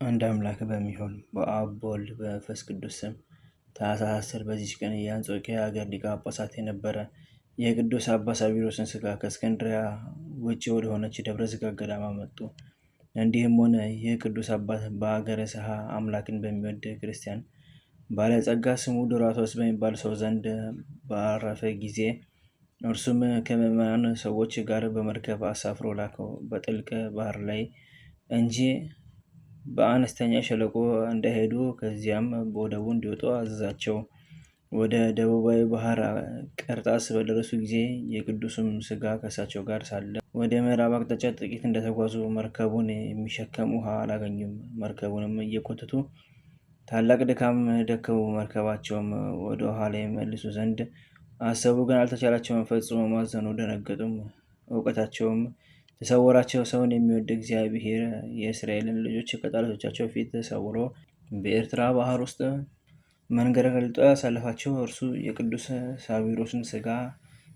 አንድ አምላክ በሚሆን በአብ በወልድ በመንፈስ ቅዱስ ስም ታኅሳስ 10 በዚች ቀን የአንጾኪያ ሀገር ሊቀ ጳጳሳት የነበረ የቅዱስ አባ ሳዊሮስን ሥጋ ከእስክንድርያ ውጭ ወደሆነች ደብረ ዝጋግ ገዳም አመጡ። እንዲህም ሆነ፣ ይህ ቅዱስ አባት በአገረ ሰሃ አምላክን በሚወድ ክርስቲያን ባለጸጋ ስሙ ዱራቶስ በሚባል ሰው ዘንድ ባረፈ ጊዜ እርሱም ከምዕመናን ሰዎች ጋር በመርከብ አሳፍሮ ላከው። በጥልቅ ባህር ላይ እንጂ በአነስተኛ ሸለቆ እንዳይሄዱ ከዚያም በወደቡ እንዲወጡ አዘዛቸው። ወደ ደቡባዊ ባህር ቀርጣስ በደረሱ ጊዜ የቅዱስም ሥጋ ከእሳቸው ጋር ሳለ ወደ ምዕራብ አቅጣጫ ጥቂት እንደተጓዙ መርከቡን የሚሸከም ውሃ አላገኙም። መርከቡንም እየጎተቱ ታላቅ ድካም ደከሙ። መርከባቸውም ወደ ኋላ ይመልሱ ዘንድ አሰቡ፣ ግን አልተቻላቸውም። ፈጽሞ ማዘኑ፣ ደነገጡም። እውቀታቸውም ተሰወራቸው። ሰውን የሚወድ እግዚአብሔር የእስራኤልን ልጆች ከጠላቶቻቸው ፊት ተሰውሮ በኤርትራ ባህር ውስጥ መንገድ ገልጦ ያሳለፋቸው እርሱ የቅዱስ ሳዊሮስን ሥጋ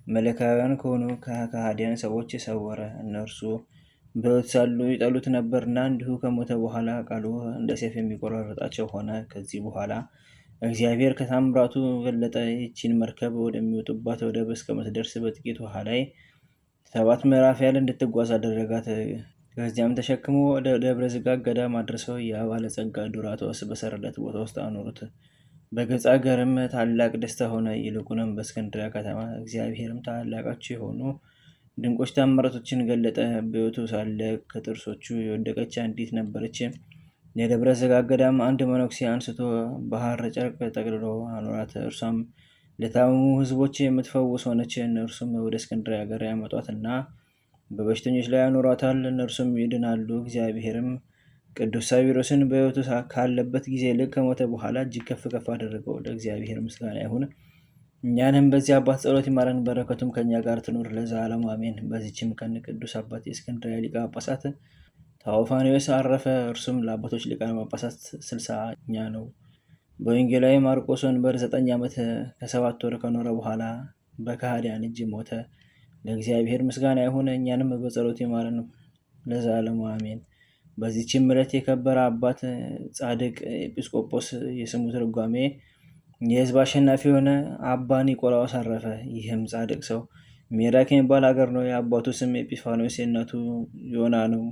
መለካውያን ከሆኑ ከሃዲያን ሰዎች ሰወረ። እነርሱ በሕይወት ሳሉ ይጠሉት ነበርና፣ እንዲሁ ከሞተ በኋላ ቃሉ እንደ ሰይፍ የሚቆራረጣቸው ሆነ። ከዚህ በኋላ እግዚአብሔር ከታምራቱ ገለጠ። ይህችን መርከብ ወደሚወጡባት ወደብ እስከምትደርስ በጥቂት ውሃ ላይ 7 ምዕራፍ ያህል እንድትጓዝ አደረጋት። ከዚያም ተሸክሞ ወደ ደብረ ዝጋግ ገዳም አድርሰው ያ ባለጸጋ ዱራቶስ በሰረለት ቦታ ውስጥ አኖሩት። በግብፅ አገርም ታላቅ ደስታ ሆነ። ይልቁንም በእስክንድርያ ከተማ እግዚአብሔርም ታላቃቸው የሆኑ ድንቆች ታምራቶችን ገለጠ። በሕይወቱ ሳለ ከጥርሶቹ የወደቀች አንዲት ነበረች። የደብረ ዝጋግ ገዳም አንድ መነኩሴ አንስቶ በሐር ጨርቅ ጠቅልሎ አኖራት። እርሷም ለታመሙ ሕዝቦች የምትፈውስ ሆነች። እነርሱም ወደ እስክንድርያ ሀገር ያመጧትና በበሽተኞች ላይ ያኖሯታል፣ እነርሱም ይድናሉ። እግዚአብሔርም ቅዱስ ሳዊሮስን በሕይወቱ ካለበት ጊዜ ይልቅ ከሞተ በኋላ እጅግ ከፍ ከፍ አደረገው። ለእግዚአብሔር ምስጋና ይሁን፣ እኛንም በዚህ አባት ጸሎት ይማረን፣ በረከቱም ከእኛ ጋር ትኑር ለዘላለሙ አሜን። በዚችም ቀን ቅዱስ አባት የእስክንድርያ ሊቀ ጳጳሳት ታዎፋኒዎስ አረፈ። እርሱም ለአባቶች ሊቃነ ጳጳሳት 60ኛ ነው። በወንጌላዊ ማርቆስ ወንበር 9 ዓመት ከ7 ወር ከኖረ በኋላ በከሃዲያን እጅ ሞተ። ለእግዚአብሔር ምስጋና ይሁን፣ እኛንም በጸሎት ይማረን ለዘላለሙ አሜን። በዚህችም ዕለት የከበረ አባት ጻድቅ ኤጲስቆጶስ የስሙ ትርጓሜ የሕዝብ አሸናፊ የሆነ አባ ኒቆላዎስ አረፈ። ይህም ጻድቅ ሰው ሜራክ የሚባል ሀገር ነው። የአባቱ ስም ኤጲፋኖስ የእናቱ ዮና ነው።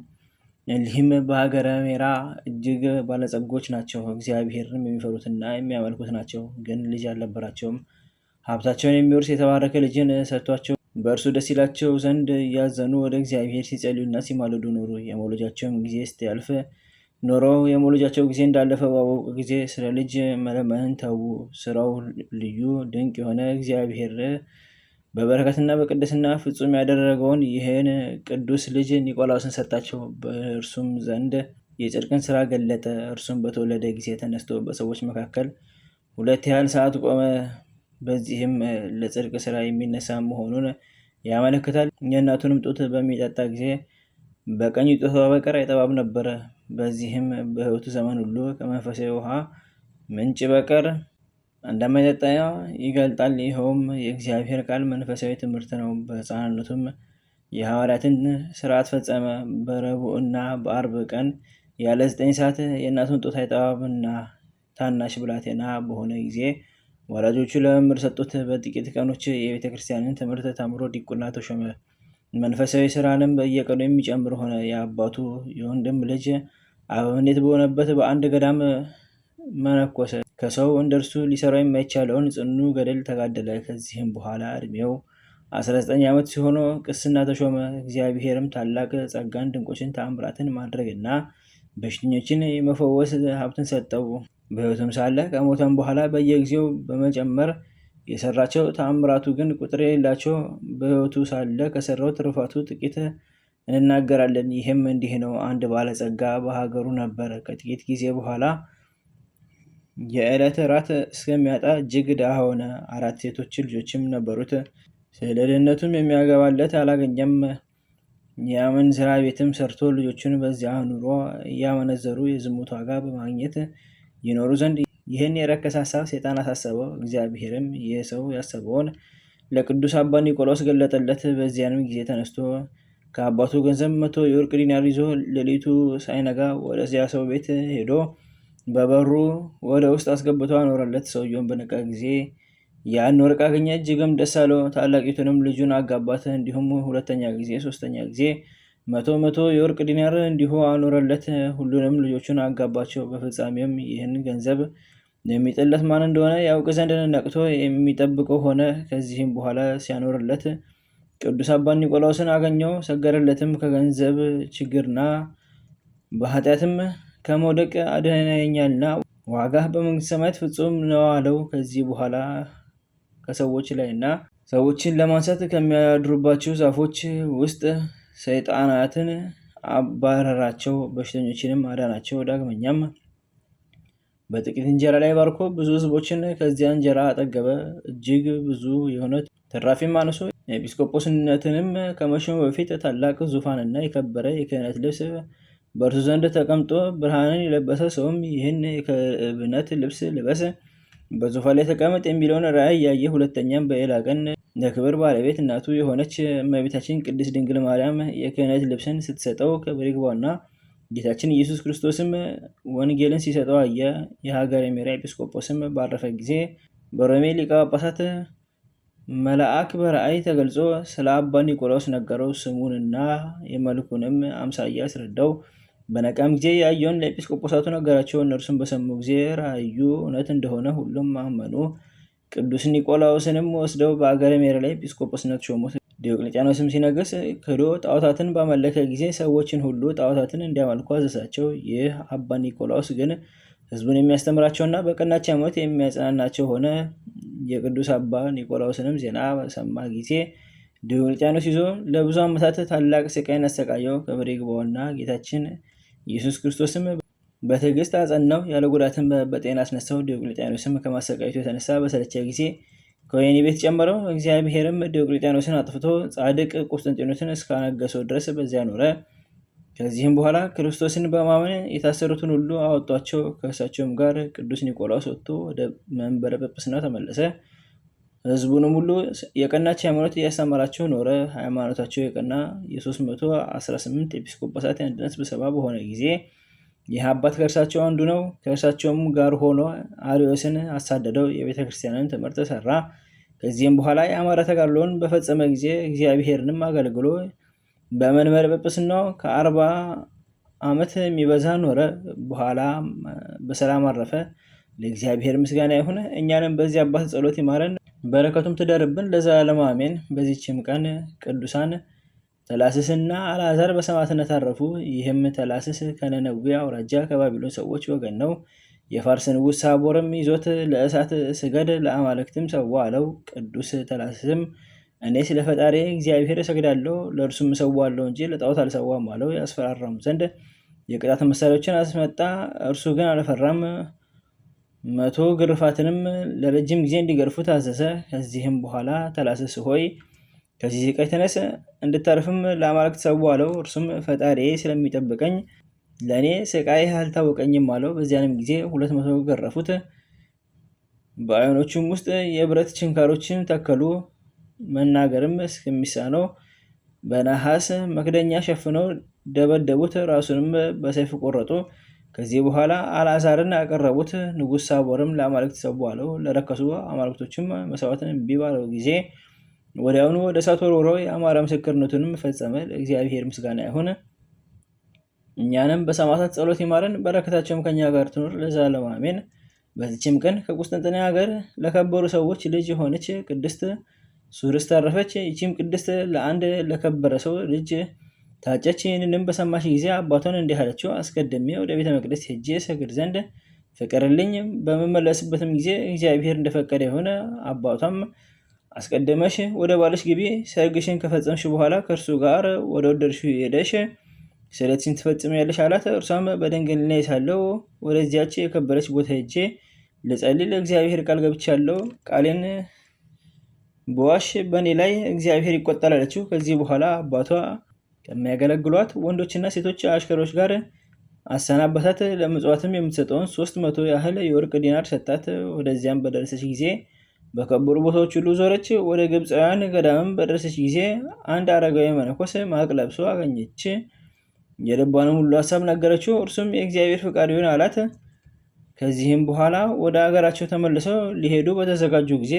እሊህም በሀገረ ሜራ እጅግ ባለጸጎች ናቸው። እግዚአብሔርንም የሚፈሩትና የሚያመልኩት ናቸው። ግን ልጅ አልነበራቸውም። ሀብታቸውን የሚወርስ የተባረከ ልጅን ሰጥቷቸው በእርሱ ደስ ይላቸው ዘንድ እያዘኑ ወደ እግዚአብሔር ሲጸልዩና ሲማልዱ ኖሩ። የመውለጃቸውም ጊዜ እስኪያልፍ ኖረው የመውለጃቸው ጊዜ እንዳለፈ ባወቁ ጊዜ ስለ ልጅ መለመንን ተዉ። ስራው ልዩ ድንቅ የሆነ እግዚአብሔር በበረከትና በቅድስና ፍጹም ያደረገውን ይህን ቅዱስ ልጅ ኒቆላዎስን ሰጣቸው። በእርሱም ዘንድ የጽድቅን ስራ ገለጠ። እርሱም በተወለደ ጊዜ ተነስቶ በሰዎች መካከል 2 ያህል ሰዓት ቆመ። በዚህም ለጽድቅ ስራ የሚነሳ መሆኑን ያመለክታል። የእናቱንም ጡት በሚጠጣ ጊዜ በቀኝ ጡቷ በቀር አይጠባም ነበረ። በዚህም በሕይወቱ ዘመን ሁሉ ከመንፈሳዊ ውሃ ምንጭ በቀር እንደማይጠጣ ይገልጣል። ይኸውም የእግዚአብሔር ቃል መንፈሳዊ ትምህርት ነው። በሕፃንነቱም የሐዋርያትን ስርዓት ፈጸመ። በረቡዕና በአርብ ቀን ያለ 9 ሰዓት የእናቱን ጡት አይጠባምና ታናሽ ብላቴና በሆነ ጊዜ ወላጆቹ ለመምህር ሰጡት። በጥቂት ቀኖች የቤተ ክርስቲያንን ትምህርት ተምሮ ዲቁና ተሾመ። መንፈሳዊ ስራንም በየቀኑ የሚጨምር ሆነ። የአባቱ የወንድም ልጅ አበምኔት በሆነበት በአንድ ገዳም መነኮሰ። ከሰው እንደርሱ ሊሰራው የማይቻለውን ጽኑ ገድል ተጋደለ። ከዚህም በኋላ እድሜው 19 ዓመት ሲሆነው ቅስና ተሾመ። እግዚአብሔርም ታላቅ ጸጋን፣ ድንቆችን፣ ተአምራትን ማድረግና በሽተኞችን የመፈወስ ሀብትን ሰጠው። በሕይወቱም ሳለ ከሞተም በኋላ በየጊዜው በመጨመር የሰራቸው ተአምራቱ ግን ቁጥር የሌላቸው፣ በሕይወቱ ሳለ ከሰራው ትሩፋቱ ጥቂት እንናገራለን። ይህም እንዲህ ነው። አንድ ባለጸጋ በሀገሩ ነበር። ከጥቂት ጊዜ በኋላ የዕለት ራት እስከሚያጣ እጅግ ድሃ ሆነ። 4 ሴቶች ልጆችም ነበሩት። ስለ ድህነቱም የሚያገባለት አላገኘም። የአመንዝራ ቤትም ሰርቶ ልጆቹን በዚያ ኑሮ እያመነዘሩ የዝሙት ዋጋ በማግኘት ይኖሩ ዘንድ ይህን የረከሰ ሀሳብ ሰይጣን አሳሰበው። እግዚአብሔርም ይህ ሰው ያሰበውን ለቅዱስ አባ ኒቆላዎስ ገለጠለት። በዚያንም ጊዜ ተነስቶ ከአባቱ ገንዘብ 100 የወርቅ ዲናር ይዞ ሌሊቱ ሳይነጋ ወደዚያ ሰው ቤት ሄዶ በበሩ ወደ ውስጥ አስገብቶ አኖረለት። ሰውየውን በነቃ ጊዜ ያን ወርቅ አገኘ፣ እጅግም ደስ አለው። ታላቂቱንም ልጁን አጋባት። እንዲሁም ሁለተኛ ጊዜ፣ ሶስተኛ ጊዜ 100 የወርቅ ዲናር እንዲሁ አኖረለት። ሁሉንም ልጆቹን አጋባቸው። በፍጻሜም ይህን ገንዘብ የሚጥለት ማን እንደሆነ ያውቅ ዘንድ ነቅቶ የሚጠብቀው ሆነ። ከዚህም በኋላ ሲያኖርለት ቅዱስ አባ ኒቆላዎስን አገኘው፣ ሰገደለትም። ከገንዘብ ችግርና በኃጢአትም ከመውደቅ አድነኸኛልና ዋጋህ በመንግሥተ ሰማያት ፍጹም ነው አለው። ከዚህ በኋላ ከሰዎች ላይና ሰዎችን ለማንሳት ከሚያድሩባቸው ዛፎች ውስጥ ሰይጣናትን አባረራቸው፣ በሽተኞችንም አዳናቸው። ዳግመኛም በጥቂት እንጀራ ላይ ባርኮ ብዙ ሕዝቦችን ከዚያ እንጀራ አጠገበ። እጅግ ብዙ የሆነ ተራፊም አነሶ ኤጲስቆጶስነትንም ከመሾሙ በፊት ታላቅ ዙፋንና የከበረ የክህነት ልብስ በእርሱ ዘንድ ተቀምጦ ብርሃንን የለበሰ ሰውም ይህን የክህነት ልብስ ልበስ፣ በዙፋን ላይ ተቀመጥ የሚለውን ራእይ ያየ። ሁለተኛም በሌላ ቀን ለክብር ባለቤት እናቱ የሆነች እመቤታችን ቅድስት ድንግል ማርያም የክህነት ልብስን ስትሰጠው ክብር ይግባውና ጌታችን ኢየሱስ ክርስቶስም ወንጌልን ሲሰጠው አየ። የሀገረ ሜራ ኤጲስቆጶስም ባረፈ ጊዜ በሮሜ ሊቀ ጳጳሳት መልአክ በራእይ ተገልጾ ስለ አባ ኒቆላዎስ ነገረው። ስሙንና የመልኩንም አምሳያ አስረዳው። በነቃም ጊዜ ያየውን ለኤጲስቆጶሳቱ ነገራቸው። እነርሱም በሰሙ ጊዜ ራእዩ እውነት እንደሆነ ሁሉም አመኑ። ቅዱስ ኒቆላዎስንም ወስደው በአገረ ሜራ ላይ ኤጲስቆጶስነት ሾሙት። ዲዮቅልጥያኖስም ሲነግስ ክዶ ጣዖታትን ባመለከ ጊዜ ሰዎችን ሁሉ ጣዖታትን እንዲያመልኩ አዘዛቸው። ይህ አባ ኒቆላዎስ ግን ሕዝቡን የሚያስተምራቸውና በቀናች ሃይማኖት የሚያጽናናቸው ሆነ። የቅዱስ አባ ኒቆላዎስንም ዜና በሰማ ጊዜ ዲዮቅልጥያኖስ ይዞ ለብዙ ዓመታት ታላቅ ስቃይን አሰቃየው። ክብር ይግባውና ጌታችን ኢየሱስ ክርስቶስም በትዕግስት አጸናው፣ ያለ ጉዳትም በጤና አስነሳው። ዲዮቅልጥያኖስም ከማሰቃየቱ የተነሳ በሰለቸ ጊዜ ከወህኒ ቤት ጨመረው። እግዚአብሔርም ዲዮቅልጥያኖስን አጥፍቶ ጻድቅ ቁስጥንጥኖስን እስካነገሰው ድረስ በዚያ ኖረ። ከዚህም በኋላ ክርስቶስን በማመን የታሰሩትን ሁሉ አወጧቸው። ከእርሳቸውም ጋር ቅዱስ ኒቆላዎስ ወጥቶ ወደ መንበረ ጵጵስናው ተመለሰ። ሕዝቡንም ሁሉ የቀናች ሃይማኖት እያስተማራቸው ኖረ። ሃይማኖታቸው የቀና የ318 ኤጲስቆጶሳት የአንድነት ስብሰባ በሆነ ጊዜ ይህ አባት ከእርሳቸው አንዱ ነው። ከእርሳቸውም ጋር ሆኖ አርዮስን አሳደደው። የቤተ ክርስቲያንን ትምህርት ሰራ። ከዚህም በኋላ የአማረ ተጋድሎውን በፈጸመ ጊዜ እግዚአብሔርንም አገልግሎ በመንበረ ጵጵስናው ከ40 ዓመት የሚበዛ ኖረ። በኋላ በሰላም አረፈ። ለእግዚአብሔር ምስጋና ይሁን፣ እኛንም በዚህ አባት ጸሎት ይማረን፣ በረከቱም ትደርብን ለዘላለሙ አሜን። በዚችም ቀን ቅዱሳን ተላስስና አልዓዛር በሰማዕትነት አረፉ። ይህም ተላስስ ከነነዌ አውራጃ ከባቢሎን ሰዎች ወገን ነው። የፋርስ ንጉሥ ሳቦርም ይዞት ለእሳት ስገድ ለአማልክትም ሰዋ አለው። ቅዱስ ተላስስም እኔ ስለ ፈጣሪ እግዚአብሔር እሰግዳለሁ፣ ለእርሱም እሰዋለሁ እንጂ ለጣዖት አልሰዋም አለው። ያስፈራራም ዘንድ የቅጣት መሳሪያዎችን አስመጣ። እርሱ ግን አልፈራም። 100 ግርፋትንም ለረጅም ጊዜ እንዲገርፉ ታዘዘ። ከዚህም በኋላ ተላስስ ሆይ ከዚህ ስቃይ ተነስ፣ እንድታርፍም ለአማልክት ሰዋ አለው። እርሱም ፈጣሪዬ ስለሚጠብቀኝ ለእኔ ስቃይ አልታወቀኝም አለው። በዚያንም ጊዜ 200 ገረፉት። በዓይኖቹም ውስጥ የብረት ችንካሮችን ተከሉ። መናገርም እስከሚሳነው በነሐስ መክደኛ ሸፍነው ደበደቡት። ራሱንም በሰይፍ ቆረጡ። ከዚህ በኋላ አልዓዛርን አቀረቡት። ንጉሥ ሳቦርም ለአማልክት ሰዋ አለው። ለረከሱ አማልክቶችም መስዋዕትን እምቢ ባለው ጊዜ ወዲያውኑ ወደ እሳት ወርውሮ የአማረ ምስክርነቱንም ፈጸመ። ለእግዚአብሔር ምስጋና ይሁን፣ እኛንም በሰማዕታት ጸሎት ይማረን፣ በረከታቸውም ከኛ ጋር ትኑር ለዘላለሙ አሜን። በዚችም ቀን ከቁስጥንጥንያ ሀገር ለከበሩ ሰዎች ልጅ የሆነች ቅድስት ሱርስት አረፈች። ይቺም ቅድስት ለአንድ ለከበረ ሰው ልጅ ታጨች። ይህንንም በሰማች ጊዜ አባቷን እንዲህ አለችው፣ አስቀድሜ ወደ ቤተ መቅደስ ሄጄ ሰግድ ዘንድ ፍቀድልኝ። በመመለስበትም ጊዜ እግዚአብሔር እንደፈቀደ የሆነ። አባቷም አስቀድመሽ ወደ ባልሽ ግቢ፣ ሰርግሽን ከፈጸምሽ በኋላ ከእርሱ ጋር ወደ ወደድሽው ሄደሽ ስለትሽን ትፈጽሚያለሽ አላት። እርሷም በድንግልና ሳለሁ ወደዚያች የከበረች ቦታ ሄጄ ልጸልይ ለእግዚአብሔር ቃል ገብቻለሁ፣ ቃሌን በዋሽ በእኔ ላይ እግዚአብሔር ይቆጣል አለችው። ከዚህ በኋላ አባቷ ከሚያገለግሏት ወንዶችና ሴቶች አሽከሮች ጋር አሰናበታት። ለምጽዋትም የምትሰጠውን 300 ያህል የወርቅ ዲናር ሰጣት። ወደዚያም በደረሰች ጊዜ በከበሩ ቦታዎች ሁሉ ዞረች። ወደ ግብፃውያን ገዳምም በደረሰች ጊዜ አንድ አረጋዊ መነኮስ ማቅ ለብሶ አገኘች። የልቧንም ሁሉ ሀሳብ ነገረችው። እርሱም የእግዚአብሔር ፍቃድ ይሁን አላት። ከዚህም በኋላ ወደ አገራቸው ተመልሰው ሊሄዱ በተዘጋጁ ጊዜ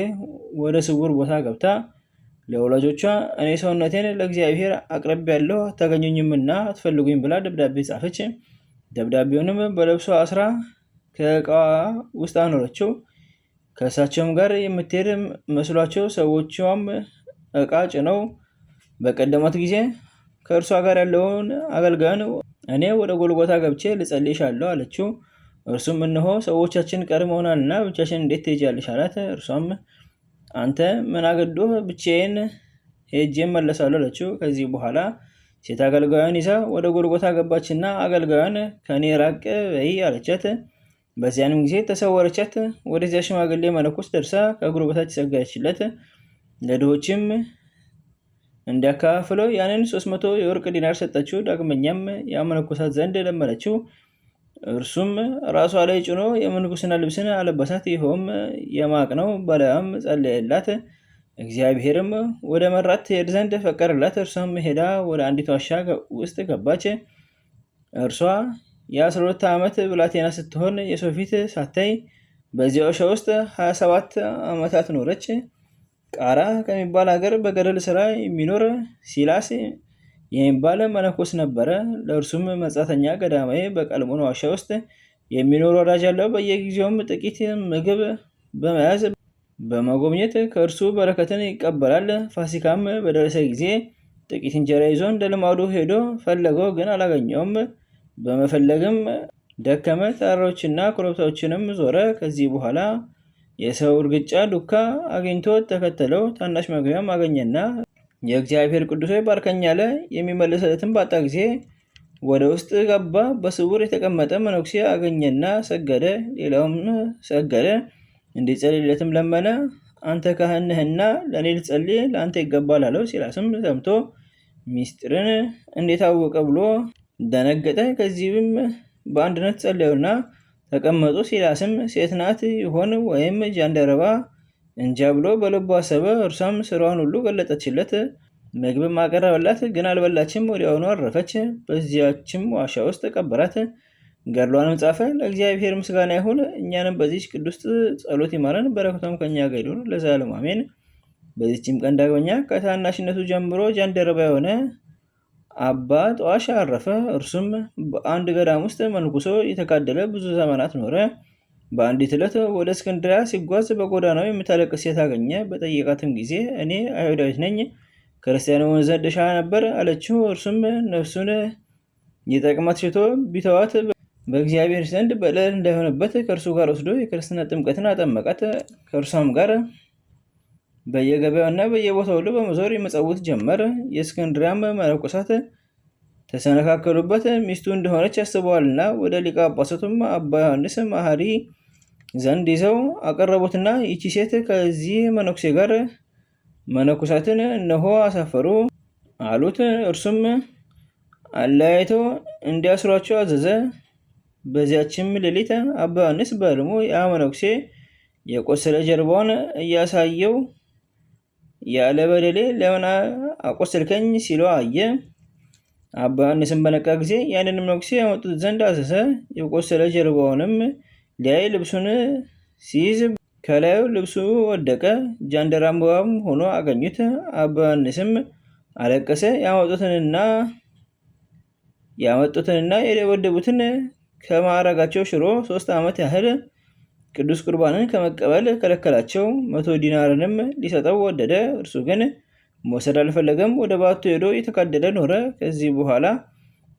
ወደ ስውር ቦታ ገብታ ለወላጆቿ እኔ ሰውነቴን ለእግዚአብሔር አቅርቤያለሁ፣ አታገኙኝምና አትፈልጉኝ ብላ ደብዳቤ ጻፈች። ደብዳቤውንም በልብሷ አስራ ከዕቃዋ ውስጥ አኖረችው። ከእሳቸውም ጋር የምትሄድ መስሏቸው ሰዎቿም ዕቃ ጭነው በቀደሟት ጊዜ ከእርሷ ጋር ያለውን አገልጋዩን እኔ ወደ ጎልጎታ ገብቼ ልጸልይሻለሁ አለችው። እርሱም እነሆ ሰዎቻችን ቀድመውናልና ብቻሽን እንዴት ትሄጃለሽ አላት። እርሷም አንተ ምን አገዶህ? ብቻዬን ሄጄ እመለሳለሁ አለችው። ከዚህ በኋላ ሴት አገልጋዩን ይዛ ወደ ጎልጎታ ገባችና አገልጋዩን ከእኔ ራቅ በይ አለቻት። በዚያንም ጊዜ ተሰወረቻት። ወደዚያ ሽማግሌ መነኮስ ደርሳ ከእግሩ በታች ሰገደችለት። ለድሆችም እንዲያካፍለው ያንን 300 የወርቅ ዲናር ሰጠችው። ዳግመኛም ያመነኮሳት ዘንድ ለመነችው። እርሱም ራሷ ላይ ጭኖ የምንኩስና ልብስን አለበሳት። ይኸውም የማቅ ነው። በላዩም ጸለየላት። እግዚአብሔርም ወደ መራት ትሄድ ዘንድ ፈቀደላት። እርሷም ሄዳ ወደ አንዲት ዋሻ ውስጥ ገባች። እርሷ የ12 ዓመት ብላቴና ስትሆን የሰው ፊት ሳታይ በዚያ ዋሻ ውስጥ 27 ዓመታት ኖረች። ቃራ ከሚባል ሀገር በገደል ስራ የሚኖር ሲላስ የሚባል መነኮስ ነበረ። ለእርሱም መጻተኛ ገዳማዊ በቀልሞን ዋሻ ውስጥ የሚኖር ወዳጅ አለው። በየጊዜውም ጥቂት ምግብ በመያዝ በመጎብኘት ከእርሱ በረከትን ይቀበላል። ፋሲካም በደረሰ ጊዜ ጥቂት እንጀራ ይዞ እንደ ልማዱ ሄዶ ፈለገው፣ ግን አላገኘውም። በመፈለግም ደከመ። ተራሮችና ኮረብታዎችንም ዞረ። ከዚህ በኋላ የሰው እርግጫ ዱካ አግኝቶ ተከተለው። ታናሽ መግቢያም አገኘና የእግዚአብሔር ቅዱስ ባርከኝ አለ። የሚመለስለትን ባጣ ጊዜ ወደ ውስጥ ገባ። በስውር የተቀመጠ መነኩሴ አገኘና ሰገደ። ሌላውም ሰገደ፣ እንዲጸልይለትም ለመነ። አንተ ካህን ነህና ለእኔ ልጸልይ ለአንተ ይገባል አለው። ሲላስም ሰምቶ ሚስጥርን እንዴት አወቀ ብሎ ደነገጠ። ከዚህም በአንድነት ጸለዩና ተቀመጡ። ሲላስም ሴት ናት ይሆን ወይም ጃንደረባ እንጃ ብሎ በልቡ አሰበ። እርሷም ስራዋን ሁሉ ገለጠችለት። ምግብም አቀረበላት፣ ግን አልበላችም። ወዲያውኑ አረፈች። በዚያችም ዋሻ ውስጥ ቀበራት። ገድሏንም ጻፈ። ለእግዚአብሔር ምስጋና ይሁን፣ እኛንም በዚች ቅዱስ ጸሎት ይማረን፣ በረከቷም ከኛ ጋር ይሁን ለዘላለሙ አሜን። በዚችም ቀን ዳግመኛ ከታናሽነቱ ጀምሮ ጃንደረባ የሆነ አባ ጠዋሽ አረፈ። እርሱም በአንድ ገዳም ውስጥ መንኩሶ የተጋደለ ብዙ ዘመናት ኖረ። በአንዲት ዕለት ወደ እስክንድርያ ሲጓዝ በጎዳናው የምታለቅስ ሴት አገኘ። በጠየቃትም ጊዜ እኔ አይሁዳዊት ነኝ፣ ክርስቲያን ሆን ዘንድ እሻ ነበር አለችው። እርሱም ነፍሱን ይጠቅማት ሽቶ ቢተዋት በእግዚአብሔር ዘንድ በደል እንዳይሆንበት ከእርሱ ጋር ወስዶ የክርስትና ጥምቀትን አጠመቃት። ከእርሷም ጋር በየገበያውና በየቦታው ሁሉ በመዞር የመጸውት ጀመር። የእስክንድርያም መነኮሳት ተሰነካከሉበት፣ ሚስቱ እንደሆነች ያስበዋልና። ወደ ሊቀ ጳጳሳቱም አባ ዮሐንስ መሐሪ ዘንድ ይዘው አቀረቡትና ይቺ ሴት ከዚህ መነኩሴ ጋር መነኮሳትን እነሆ አሳፈሩ አሉት። እርሱም አለያይተው እንዲያስሯቸው አዘዘ። በዚያችም ሌሊት አባ ዮሐንስ በሕልሙ ያ መነኩሴ የቆሰለ ጀርባውን እያሳየው ያለ በደሌ ለምን አቆሰልከኝ ሲለው አየ። አባ ዮሐንስም በነቃ ጊዜ ያንን መነኩሴ ያመጡት ዘንድ አዘዘ። የቆሰለ ጀርባውንም ሊያይ ልብሱን ሲይዝ ከላዩ ልብሱ ወደቀ። ጃንደረባም ሆኖ አገኙት። አባ ዮሐንስም አለቀሰ። ያመጡትንና የደበደቡትን ከማዕረጋቸው ሽሮ 3 ዓመት ያህል ቅዱስ ቁርባንን ከመቀበል ከለከላቸው። 100 ዲናርንም ሊሰጠው ወደደ። እርሱ ግን መውሰድ አልፈለገም። ወደ ባቱ ሄዶ የተጋደለ ኖረ። ከዚህ በኋላ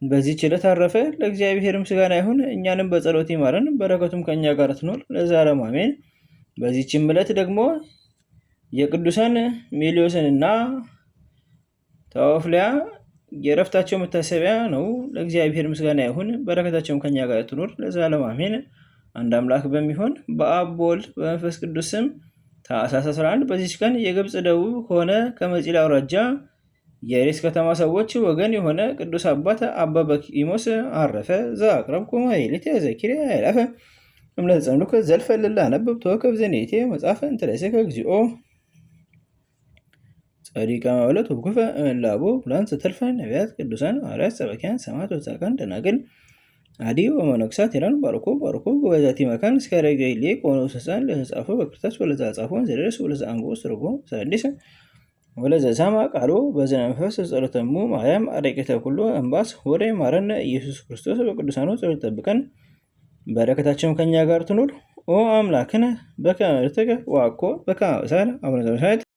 በዚህች ዕለት አረፈ። ለእግዚአብሔር ምስጋና ይሁን፣ እኛንም በጸሎት ይማረን፣ በረከቱም ከኛ ጋር ትኖር ለዘላለሙ አሜን። በዚህችም ዕለት ደግሞ የቅዱሳን ሜሊዮስንና ተወፍልያ የዕረፍታቸው መታሰቢያ ነው። ለእግዚአብሔር ምስጋና ይሁን፣ በረከታቸውም ከኛ ጋር ትኖር ለዘላለሙ አሜን። አንድ አምላክ በሚሆን በአብ በወልድ በመንፈስ ቅዱስ ስም ታኅሳስ 11 በዚች ቀን የግብፅ ደቡብ ከሆነ ከመጺል አውራጃ የሬስ ከተማ ሰዎች ወገን የሆነ ቅዱስ አባት አባ በኪሞስ አረፈ። ዘአቅረብኩ ማኅሌተ ዘኪርየ አእላፈ እምነት ጸምዱከ ዘልፈልላ ነብብ ተወከብ ዘኔቴ መጽሐፈ እንተለይሰከ እግዚኦ ጸዲቀ መበለት ወኩፈ እምላቡ ብላን ስተልፈ ነቢያት ቅዱሳን ሐዋርያት ሰበኪያን ሰማዕታት ወጻድቃን ደናግል አዲ ወመነኮሳት ይላል ባርኮ በዛቲ መካን እስከ ረገይሌ ቆኖ ሰሳን ለጻፈ በክርታስ ወለዛ ጻፈውን ዘደረስ ወለዛ አንጎ ሰርጎ ሰዲስ ወለዛ ሰማ ቃሎ በዘነ መንፈስ ጸሎተሙ ማርያም አረቀተ ኩሉ እንባስ ወሬ ማረነ ኢየሱስ ክርስቶስ በቅዱሳኑ ጸሎት ጠብቀን በረከታቸው ከኛ ጋር ትኑር። ኦ አምላክነ በከመ ርትከ ወአኮ በከመ አብሳነ አቡነ ዘበሰማያት